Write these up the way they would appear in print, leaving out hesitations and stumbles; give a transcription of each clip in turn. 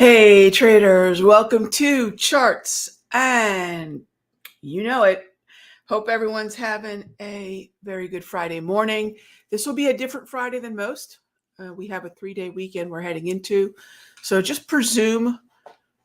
Hey traders, welcome to Charts and you know it. Hope everyone's having a very good Friday morning. This will be a different Friday than most. We have a 3-day weekend we're heading into. So just presume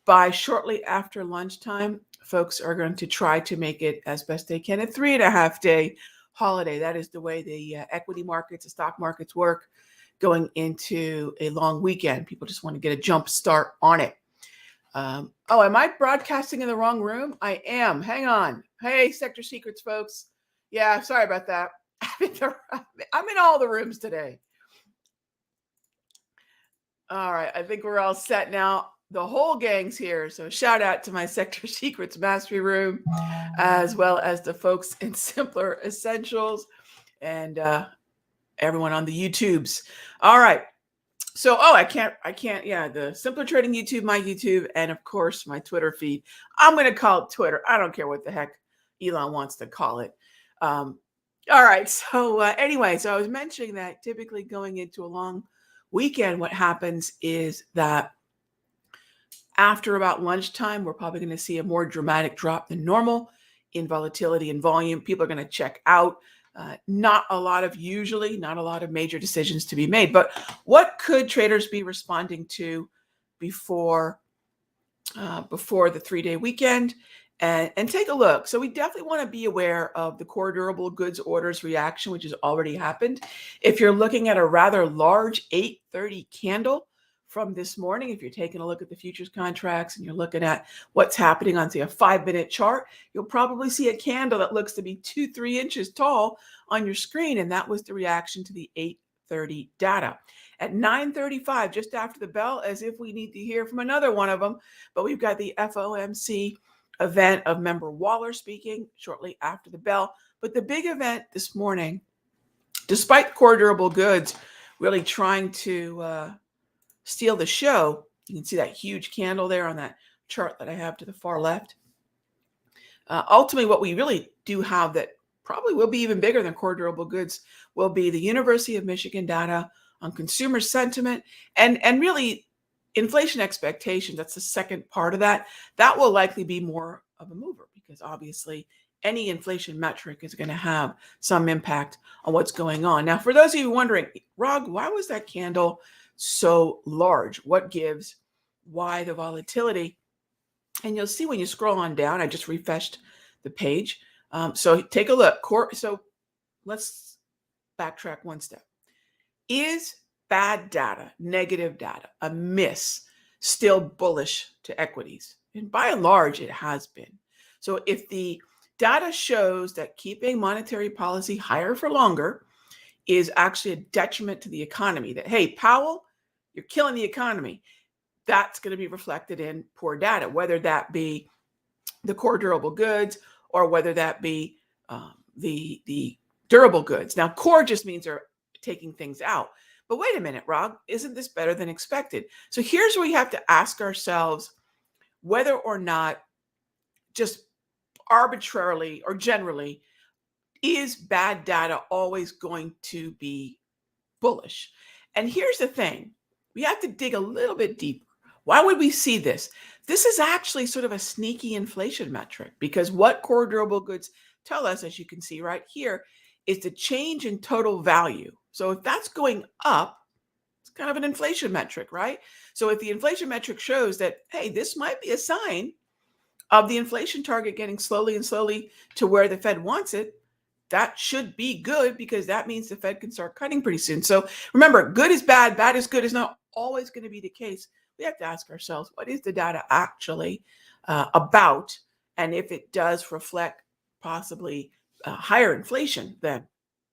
by shortly after lunchtime, folks are going to try to make it as best they can a 3.5-day holiday. That is the way the equity markets, the stock markets work going into a long weekend. People just want to get a jump start on it. Am I broadcasting in the wrong room? I am. Hang on. Hey, Sector Secrets, folks. Yeah, sorry about that. I'm in all the rooms today. All right, I think we're all set now. The whole gang's here. So shout out to my Sector Secrets Mastery Room, as well as the folks in Simpler Essentials and everyone on the YouTubes. All right. So, I can't, yeah, the Simpler Trading YouTube, my YouTube, and of course, my Twitter feed. I'm going to call it Twitter. I don't care what the heck Elon wants to call it. All right. So anyway, so I was mentioning that typically going into a long weekend, what happens is that after about lunchtime, we're probably going to see a more dramatic drop than normal in volatility and volume. People are going to check out. Not a lot of major decisions to be made. But what could traders be responding to before the 3-day weekend? And take a look. So we definitely want to be aware of the core durable goods orders reaction, which has already happened. If you're looking at a rather large 8:30 candle from this morning, if you're taking a look at the futures contracts and you're looking at what's happening on, say, a 5-minute chart, you'll probably see a candle that looks to be 2-3 inches tall on your screen. And that was the reaction to the 8:30 data. At 9:35, just after the bell, as if we need to hear from another one of them, but we've got the FOMC event of member Waller speaking shortly after the bell. But the big event this morning, despite core durable goods really trying to steal the show, you can see that huge candle there on that chart that I have to the far left. Ultimately, what we really do have that probably will be even bigger than core durable goods will be the University of Michigan data on consumer sentiment and really inflation expectations. That's the second part of that. That will likely be more of a mover because obviously any inflation metric is going to have some impact on what's going on. Now, for those of you wondering, Rog, why was that candle so large? What gives? Why the volatility? And you'll see when you scroll on down, I just refreshed the page. So take a look. So let's backtrack one step. Is bad data, negative data, a miss, still bullish to equities? And by and large, it has been. So if the data shows that keeping monetary policy higher for longer is actually a detriment to the economy, that, hey, Powell, you're killing the economy, that's going to be reflected in poor data, whether that be the core durable goods or whether that be the durable goods. Now, core just means they're taking things out. But wait a minute, Rob, isn't this better than expected? So here's where we have to ask ourselves whether or not just arbitrarily or generally, is bad data always going to be bullish? And here's the thing. We have to dig a little bit deeper. Why would we see this? This is actually sort of a sneaky inflation metric because what core durable goods tell us, as you can see right here, is the change in total value. So if that's going up, it's kind of an inflation metric, right? So if the inflation metric shows that, hey, this might be a sign of the inflation target getting slowly and slowly to where the Fed wants it, that should be good because that means the Fed can start cutting pretty soon. So remember, good is bad, bad is good is not always going to be the case. We have to ask ourselves, what is the data actually about? And if it does reflect possibly higher inflation, then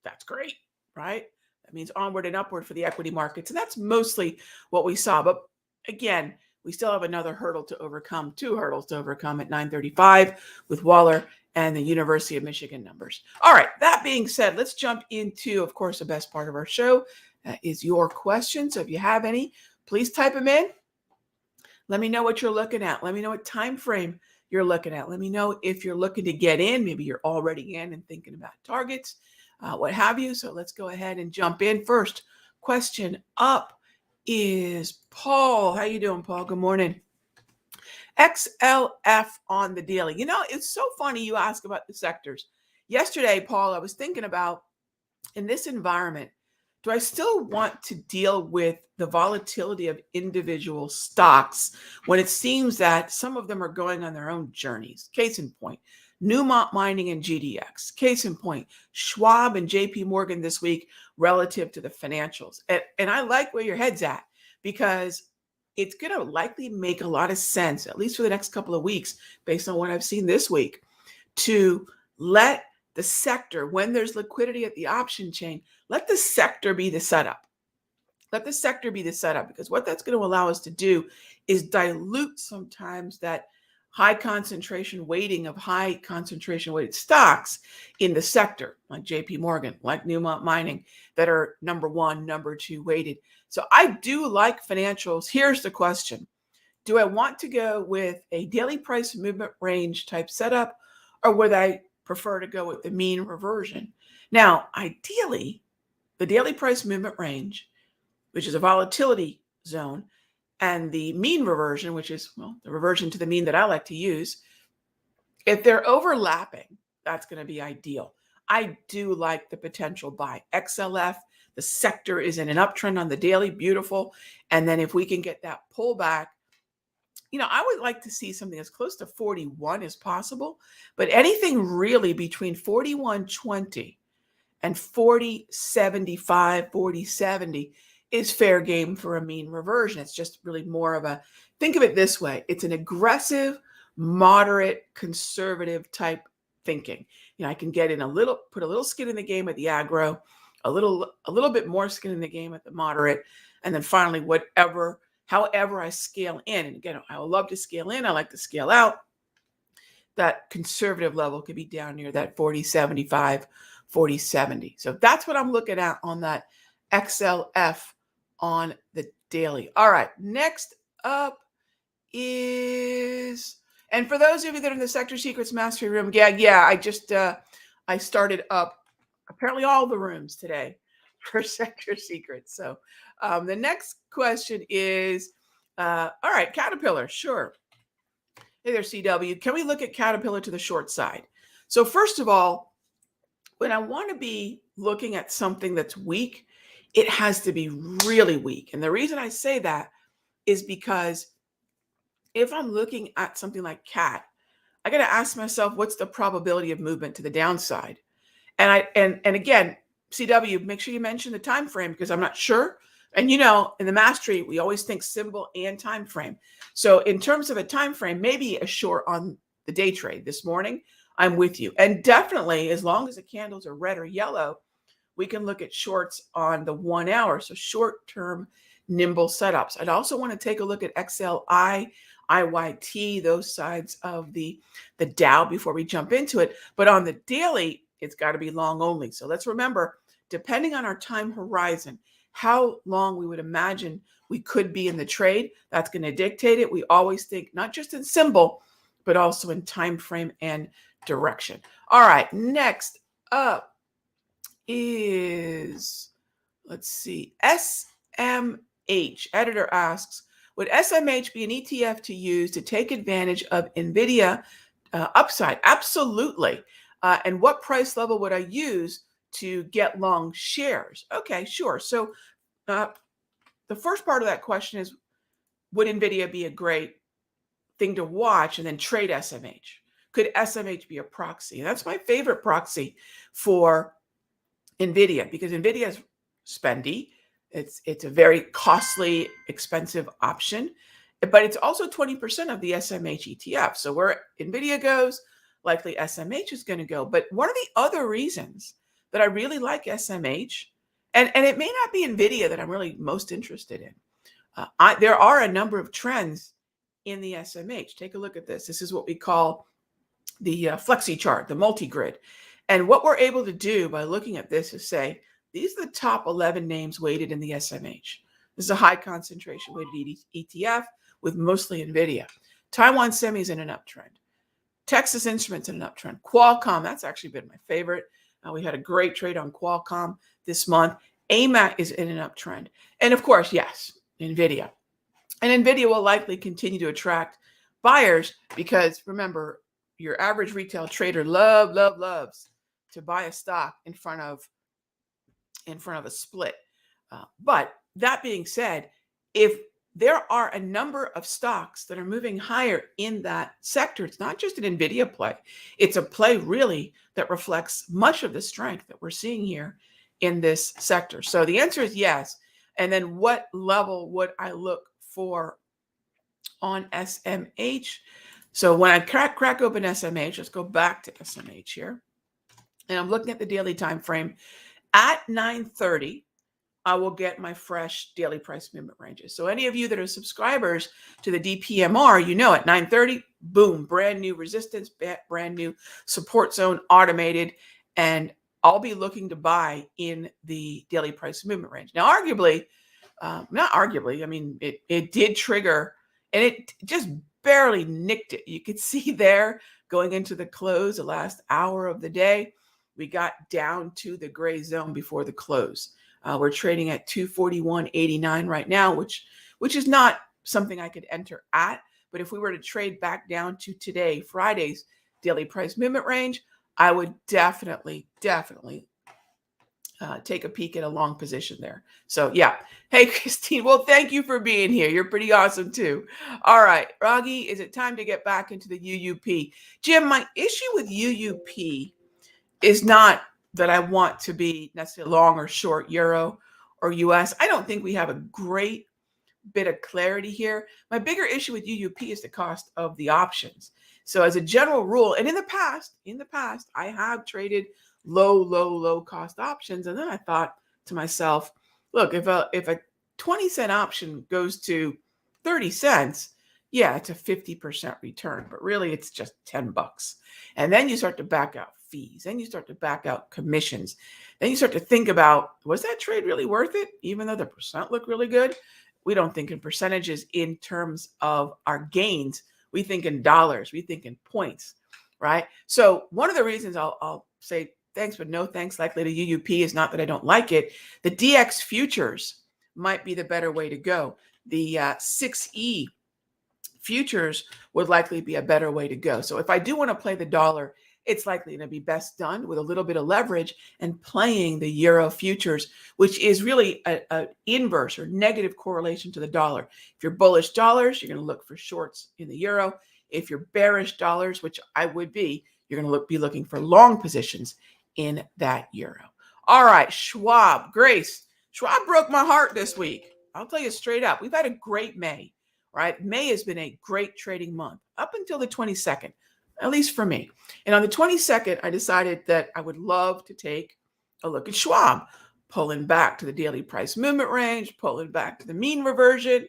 that's great, right? That means onward and upward for the equity markets. And that's mostly what we saw. But again, we still have another hurdle to overcome, 2 hurdles to overcome at 9:35 with Waller and the University of Michigan numbers. All right, that being said, let's jump into, of course, the best part of our show is your questions. So if you have any, please type them in. Let me know what you're looking at. Let me know what time frame you're looking at. Let me know if you're looking to get in. Maybe you're already in and thinking about targets, what have you. So let's go ahead and jump in. First question up is Paul. How you doing, Paul? Good morning. XLF on the daily. You know, it's so funny you ask about the sectors. Yesterday, Paul, I was thinking about in this environment, do I still want to deal with the volatility of individual stocks when it seems that some of them are going on their own journeys? Case in point, Newmont Mining and GDX. Case in point, Schwab and JP Morgan this week relative to the financials. And I like where your head's at because it's going to likely make a lot of sense, at least for the next couple of weeks, based on what I've seen this week, to let the sector, when there's liquidity at the option chain, let the sector be the setup. Let the sector be the setup, because what that's going to allow us to do is dilute sometimes that high concentration weighting of high concentration weighted stocks in the sector, like JP Morgan, like Newmont Mining, that are number one, number two weighted. So I do like financials. Here's the question. Do I want to go with a daily price movement range type setup, or would I prefer to go with the mean reversion? Now, ideally, the daily price movement range, which is a volatility zone, and the mean reversion, which is, well, the reversion to the mean that I like to use, if they're overlapping, that's going to be ideal. I do like the potential buy. XLF, the sector is in an uptrend on the daily, beautiful. And then if we can get that pullback, you know, I would like to see something as close to 41 as possible, but anything really between 41.20 and 40.75, 40.70 is fair game for a mean reversion. It's just really more of a, think of it this way. It's an aggressive, moderate, conservative type thinking. You know, I can get in put a little skin in the game at the aggro, a little bit more skin in the game at the moderate, and then finally, however I scale in. And again, I would love to scale in. I like to scale out. That conservative level could be down near that 40.75, 40.70. So that's what I'm looking at on that XLF on the daily. All right, next up is, and for those of you that are in the Sector Secrets Mastery Room, I started up apparently all the rooms today for Sector Secrets. So the next question is, all right, Caterpillar, sure. Hey there, CW. Can we look at Caterpillar to the short side? So first of all, when I want to be looking at something that's weak, it has to be really weak. And the reason I say that is because if I'm looking at something like CAT, I got to ask myself, what's the probability of movement to the downside? And again, CW, make sure you mention the time frame, because I'm not sure. And you know, in the mastery, we always think symbol and time frame. So in terms of a time frame, maybe a short on the day trade this morning, I'm with you. And definitely, as long as the candles are red or yellow, we can look at shorts on the 1 hour. So short-term nimble setups. I'd also want to take a look at XLI, IYT, those sides of the Dow before we jump into it. But on the daily, it's got to be long only. So let's remember, depending on our time horizon, how long we would imagine we could be in the trade, that's going to dictate it. We always think not just in symbol, but also in time frame and direction. All right, next up is, let's see, SMH. Editor asks, would SMH be an ETF to use to take advantage of NVIDIA upside? Absolutely. And what price level would I use to get long shares? Okay, sure. So the first part of that question is, would NVIDIA be a great thing to watch and then trade SMH? Could SMH be a proxy? And that's my favorite proxy for NVIDIA, because NVIDIA is spendy. It's a very costly, expensive option, but it's also 20% of the SMH ETF. So where NVIDIA goes, likely SMH is going to go. But one of the other reasons that I really like SMH, and it may not be NVIDIA that I'm really most interested in. There are a number of trends in the SMH. Take a look at this. This is what we call the flexi chart, the multi-grid. And what we're able to do by looking at this is say, these are the top 11 names weighted in the SMH. This is a high concentration weighted ETF with mostly NVIDIA. Taiwan Semi is in an uptrend. Texas Instruments in an uptrend. Qualcomm, that's actually been my favorite. We had a great trade on Qualcomm this month. AMAT is in an uptrend. And of course, yes, NVIDIA. And NVIDIA will likely continue to attract buyers because remember, your average retail trader loves to buy a stock in front of a split. But that being said, if there are a number of stocks that are moving higher in that sector, it's not just an NVIDIA play. It's a play really that reflects much of the strength that we're seeing here in this sector. So the answer is yes. And then what level would I look for on SMH? So when I crack open SMH, let's go back to SMH here. And I'm looking at the daily time frame. At 9:30, I will get my fresh daily price movement ranges. So any of you that are subscribers to the DPMR, you know at 9:30, boom, brand new resistance, brand new support zone automated. And I'll be looking to buy in the daily price movement range. Now, arguably, not arguably, I mean, it did trigger and it just barely nicked it. You could see there going into the close, the last hour of the day, we got down to the gray zone before the close. We're trading at 241.89 right now, which is not something I could enter at. But if we were to trade back down to today, Friday's daily price movement range, I would definitely take a peek at a long position there. So yeah. Hey, Christine. Well, thank you for being here. You're pretty awesome too. All right, Raghee, is it time to get back into the UUP? Jim, my issue with UUP is not that I want to be necessarily long or short Euro or US. I don't think we have a great bit of clarity here. My bigger issue with UUP is the cost of the options. So as a general rule, and in the past, I have traded low cost options. And then I thought to myself, look, if a 20-cent option goes to 30 cents, yeah, it's a 50% return, but really it's just $10. And then you start to back out fees, then you start to back out commissions. Then you start to think about, was that trade really worth it? Even though the percent looked really good, we don't think in percentages in terms of our gains. We think in dollars, we think in points, right? So one of the reasons I'll say thanks, but no thanks likely to UUP is not that I don't like it. The DX futures might be the better way to go. The 6E futures would likely be a better way to go. So if I do want to play the dollar, it's likely to be best done with a little bit of leverage and playing the Euro futures, which is really an inverse or negative correlation to the dollar. If you're bullish dollars, you're going to look for shorts in the Euro. If you're bearish dollars, which I would be, you're going to be looking for long positions in that Euro. All right, Schwab, Grace. Schwab broke my heart this week. I'll tell you straight up. We've had a great May, right? May has been a great trading month up until the 22nd. At least for me. And on the 22nd, I decided that I would love to take a look at Schwab, pulling back to the daily price movement range, pulling back to the mean reversion.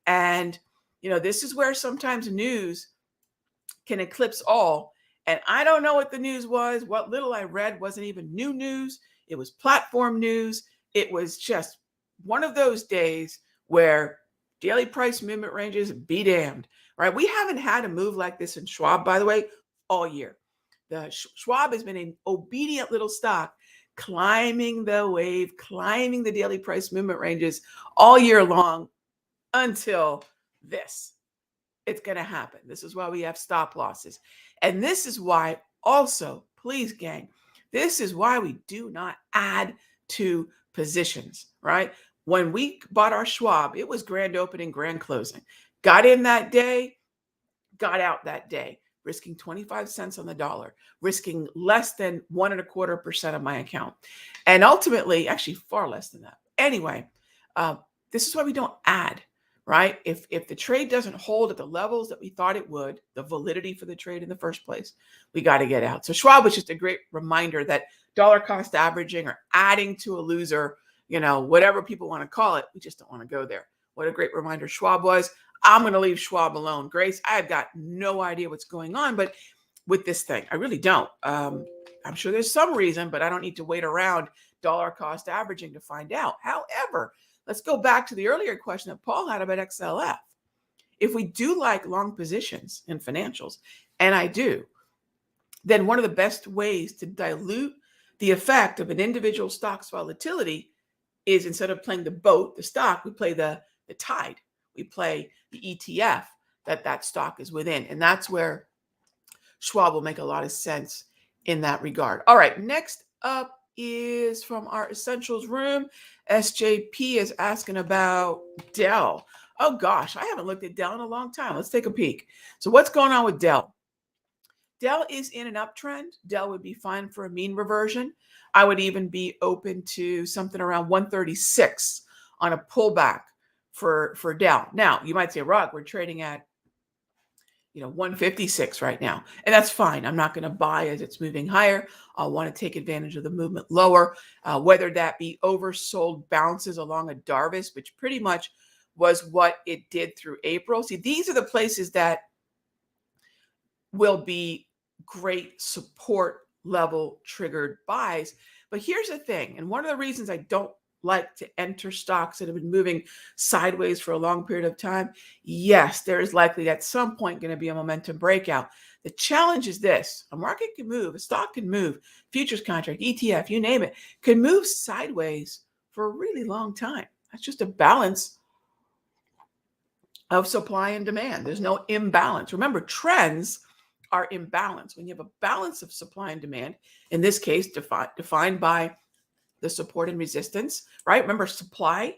And, this is where sometimes news can eclipse all. And I don't know what the news was. What little I read wasn't even new news. It was platform news. It was just one of those days where daily price movement ranges be damned. Right? We haven't had a move like this in Schwab, by the way, all year. The Schwab has been an obedient little stock, climbing the wave, climbing the daily price movement ranges all year long until this. It's going to happen. This is why we have stop losses. And this is why also, please, gang, this is why we do not add to positions, right? When we bought our Schwab, it was grand opening, grand closing. Got in that day, got out that day, risking 25 cents on the dollar, risking less than 1.25% of my account. And ultimately, actually far less than that. Anyway, this is why we don't add, right? If the trade doesn't hold at the levels that we thought it would, the validity for the trade in the first place, we got to get out. So Schwab was just a great reminder that dollar cost averaging or adding to a loser, whatever people want to call it, we just don't want to go there. What a great reminder Schwab was. I'm going to leave Schwab alone. Grace, I've got no idea what's going on, but with this thing, I really don't. I'm sure there's some reason, but I don't need to wait around dollar cost averaging to find out. However, let's go back to the earlier question that Paul had about XLF. If we do like long positions in financials, and I do, then one of the best ways to dilute the effect of an individual stock's volatility is instead of playing the boat, the stock, we play the the tide. We play the ETF that stock is within. And that's where Schwab will make a lot of sense in that regard. All right, next up is from our essentials room. SJP is asking about Dell. Oh gosh, I haven't looked at Dell in a long time. Let's take a peek. So what's going on with Dell? Dell is in an uptrend. Dell would be fine for a mean reversion. I would even be open to something around 136 on a pullback for Dell. Now, you might say, Rog, we're trading at 156 right now. And that's fine. I'm not going to buy as it's moving higher. I'll want to take advantage of the movement lower, whether that be oversold bounces along a Darvis, which pretty much was what it did through April. See, these are the places that will be great support level triggered buys. But here's the thing. And one of the reasons I don't like to enter stocks that have been moving sideways for a long period of time. Yes, there is likely at some point going to be a momentum breakout. The challenge is this: a market can move, a stock can move, futures contract, ETF, you name it, can move sideways for a really long time. That's just a balance of supply and demand. There's no imbalance. Remember, trends are imbalance. When you have a balance of supply and demand, in this case, defined by the support and resistance, right? Remember, supply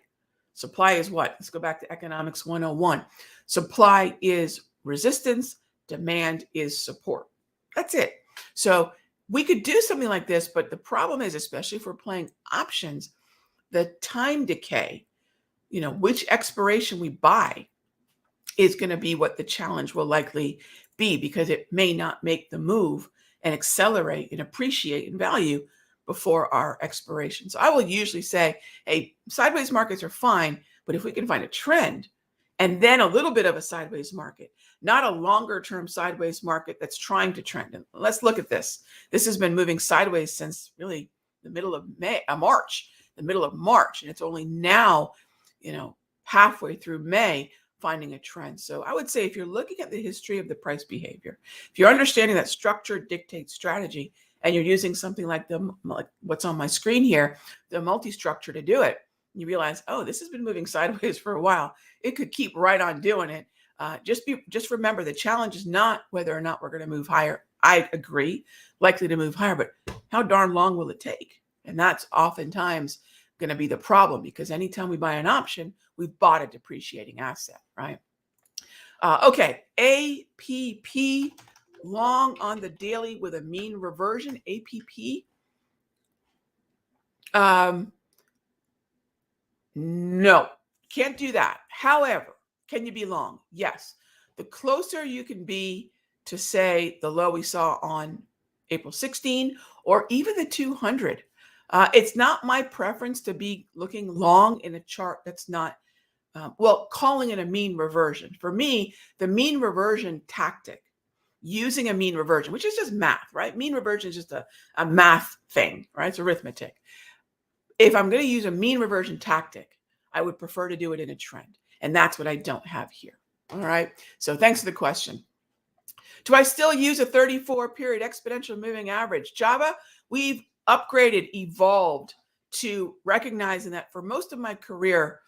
is what? Let's go back to economics 101. Supply is resistance, demand is support. That's it. So we could do something like this, but the problem is, especially if we're playing options, the time decay, which expiration we buy is going to be what the challenge will likely be, because it may not make the move and accelerate and appreciate in value before our expiration. So I will usually say, hey, sideways markets are fine, but if we can find a trend and then a little bit of a sideways market, not a longer term sideways market that's trying to trend. And let's look at this. This has been moving sideways since really the middle of March, and it's only now, halfway through May, finding a trend. So I would say, if you're looking at the history of the price behavior, if you're understanding that structure dictates strategy, and you're using something like what's on my screen here, the multi-structure, to do it, you realize, oh, this has been moving sideways for a while. It could keep right on doing it. Just remember, the challenge is not whether or not we're going to move higher. I agree, likely to move higher, but how darn long will it take? And that's oftentimes going to be the problem, because anytime we buy an option, we've bought a depreciating asset, right? Okay, APP. Long on the daily with a mean reversion, APP. No, can't do that. However, can you be long? Yes. The closer you can be to, say, the low we saw on April 16, or even the 200. It's not my preference to be looking long in a chart that's not, calling it a mean reversion. For me, the mean reversion tactic, using a mean reversion, which is just math, right? Mean reversion is just a math thing, right? It's arithmetic. If I'm going to use a mean reversion tactic, I would prefer to do it in a trend. And that's what I don't have here. All right. So thanks for the question. Do I still use a 34-period exponential moving average? Java, we've upgraded, evolved to recognizing that for most of my career,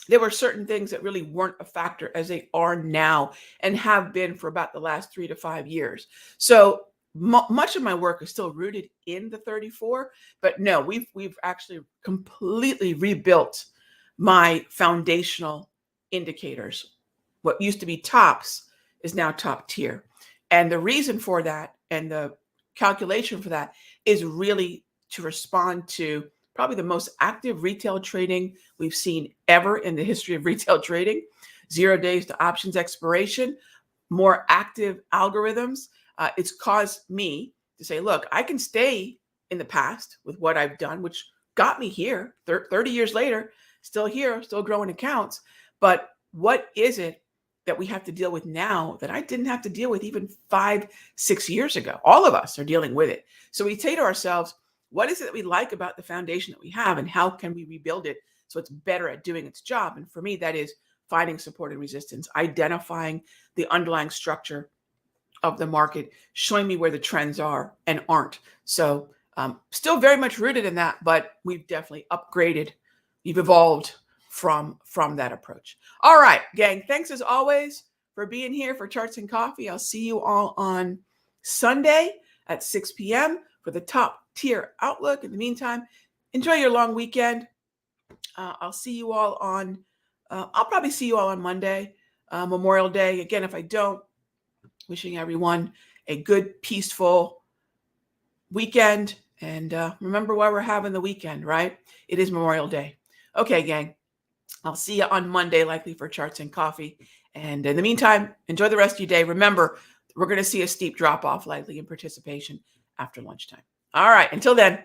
there were certain things that really weren't a factor as they are now and have been for about the last 3 to 5 years. So much of my work is still rooted in the 34, but no, we've actually completely rebuilt my foundational indicators. What used to be tops is now top tier. And the reason for that, and the calculation for that, is really to respond to probably the most active retail trading we've seen ever in the history of retail trading. 0 days to options expiration, more active algorithms. It's caused me to say, look, I can stay in the past with what I've done, which got me here 30 years later, still here, still growing accounts. But what is it that we have to deal with now that I didn't have to deal with even 5, 6 years ago? All of us are dealing with it. So we say to ourselves, what is it that we like about the foundation that we have, and how can we rebuild it so it's better at doing its job? And for me, that is finding support and resistance, identifying the underlying structure of the market, showing me where the trends are and aren't. So still very much rooted in that, but we've definitely upgraded. We've evolved from that approach. All right, gang. Thanks as always for being here for Charts and Coffee. I'll see you all on Sunday at 6 p.m. for the top tier outlook. In the meantime, enjoy your long weekend. I'll see you all on, I'll probably see you all on Monday, Memorial Day. Again, if I don't, wishing everyone a good, peaceful weekend. And remember why we're having the weekend, right? It is Memorial Day. Okay, gang. I'll see you on Monday, likely for Charts and Coffee. And in the meantime, enjoy the rest of your day. Remember, we're going to see a steep drop off likely in participation after lunchtime. All right. Until then.